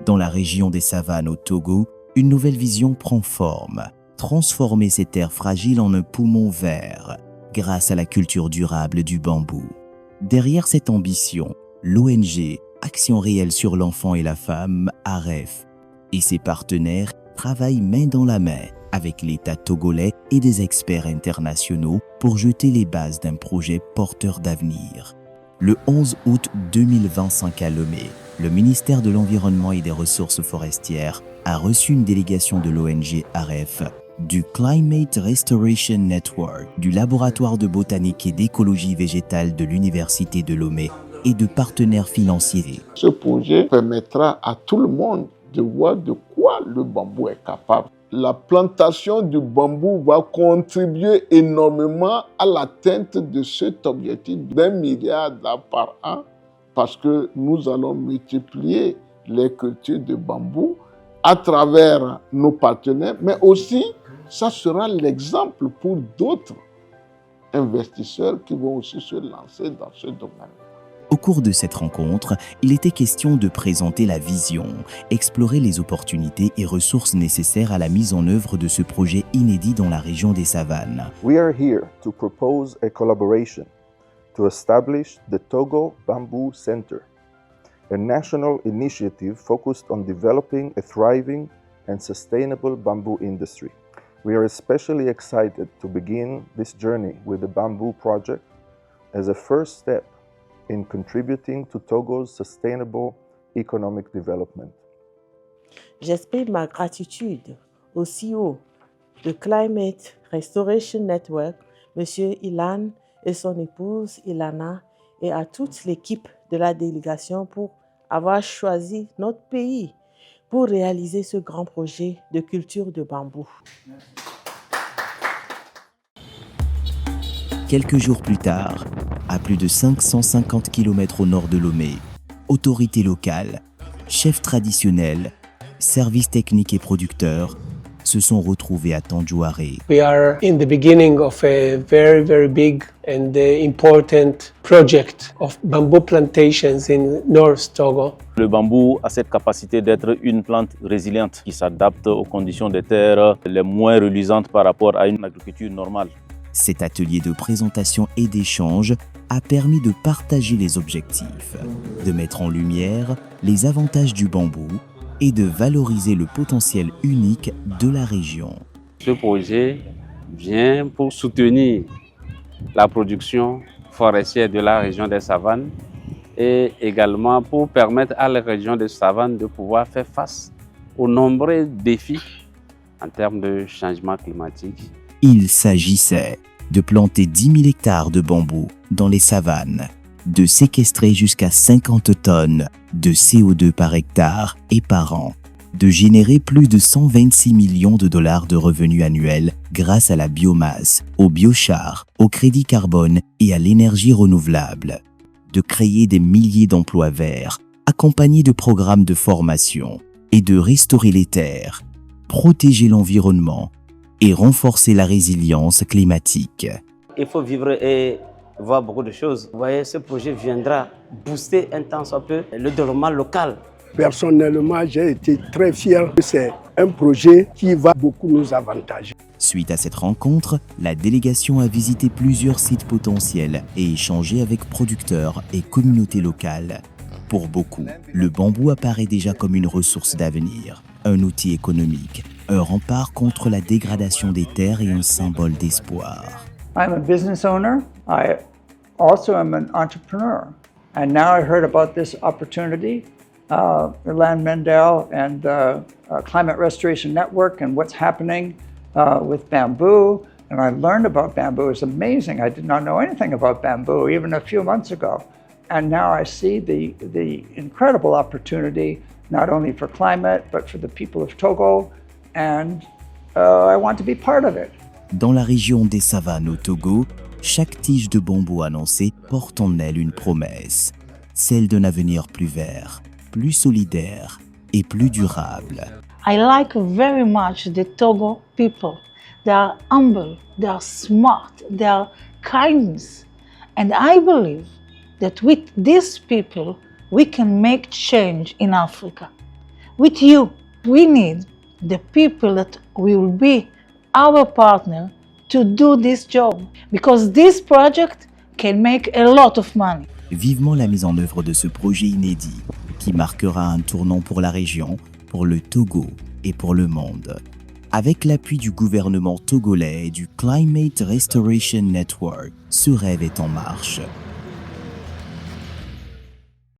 Dans la région des savanes au Togo, une nouvelle vision prend forme. Transformer ces terres fragiles en un poumon vert grâce à la culture durable du bambou. Derrière cette ambition, l'ONG Action réelle sur l'enfant et la femme, AREF, et ses partenaires travaillent main dans la main avec l'État togolais et des experts internationaux pour jeter les bases d'un projet porteur d'avenir. Le 11 août 2025 à Lomé, le ministère de l'Environnement et des Ressources forestières a reçu une délégation de l'ONG AREF, du Climate Restoration Network, du Laboratoire de botanique et d'écologie végétale de l'Université de Lomé et de partenaires financiers. Ce projet permettra à tout le monde de voir de quoi le bambou est capable. La plantation du bambou va contribuer énormément à l'atteinte de cet objectif d'1 milliard d'arbres par an parce que nous allons multiplier les cultures de bambou à travers nos partenaires, mais aussi ça sera l'exemple pour d'autres investisseurs qui vont aussi se lancer dans ce domaine. Au cours de cette rencontre, il était question de présenter la vision, explorer les opportunités et ressources nécessaires à la mise en œuvre de ce projet inédit dans la région des savanes. We are here to propose a collaboration to establish the Togo Bamboo Center, a national initiative focused on developing a thriving and sustainable bamboo industry. We are especially excited to begin this journey with the Bamboo Project as a first step in contributing to Togo's sustainable economic development. J'exprime ma gratitude au CEO de Climate Restoration Network, M. Ilan et son épouse Ilana, et à toute l'équipe de la délégation pour avoir choisi notre pays pour réaliser ce grand projet de culture de bambou. Quelques jours plus tard, à plus de 550 km au nord de Lomé, autorités locales, chefs traditionnels, services techniques et producteurs se sont retrouvés à Tandjouaré. We are in the beginning of a very, very big and important project of bamboo plantations in North Togo. Le bambou a cette capacité d'être une plante résiliente qui s'adapte aux conditions des terres les moins reluisantes par rapport à une agriculture normale. Cet atelier de présentation et d'échange a permis de partager les objectifs, de mettre en lumière les avantages du bambou et de valoriser le potentiel unique de la région. Ce projet vient pour soutenir la production forestière de la région des savanes et également pour permettre à la région des savanes de pouvoir faire face aux nombreux défis en termes de changement climatique. Il s'agissait de planter 10 000 hectares de bambou dans les savanes, de séquestrer jusqu'à 50 tonnes de CO2 par hectare et par an, de générer plus de 126 millions de dollars de revenus annuels grâce à la biomasse, au biochar, au crédit carbone et à l'énergie renouvelable, de créer des milliers d'emplois verts, accompagnés de programmes de formation et de restaurer les terres, protéger l'environnement et renforcer la résilience climatique. Il faut vivre et voir beaucoup de choses. Vous voyez, ce projet viendra booster un tant soit peu le développement local. Personnellement, j'ai été très fier. C'est un projet qui va beaucoup nous avantager. Suite à cette rencontre, la délégation a visité plusieurs sites potentiels et échangé avec producteurs et communautés locales. Pour beaucoup, le bambou apparaît déjà comme une ressource d'avenir, un outil économique, un rempart contre la dégradation des terres et un symbole d'espoir. I'm a business owner. I also am an entrepreneur. And now I heard about this opportunity, Ilan Mendel and Climate Restoration Network and what's happening with bamboo. And I learned about bamboo. It's amazing. I did not know anything about bamboo even a few months ago. And now I see the incredible opportunity, not only for climate, but for the people of Togo. And I want to be part of it. Dans la région des savanes au Togo, chaque tige de bambou annoncée porte en elle une promesse, celle d'un avenir plus vert, plus solidaire et plus durable. I like very much the Togo people. They are humble, they are smart, they are kind. And I believe that with these people, we can make change in Africa. with you. We need the people that will be our partner to do this job, because this project can make a lot of money. Vivement la mise en œuvre de ce projet inédit qui marquera un tournant pour la région, pour le Togo et pour le monde. Avec l'appui du gouvernement togolais et du Climate Restoration Network, ce rêve est en marche.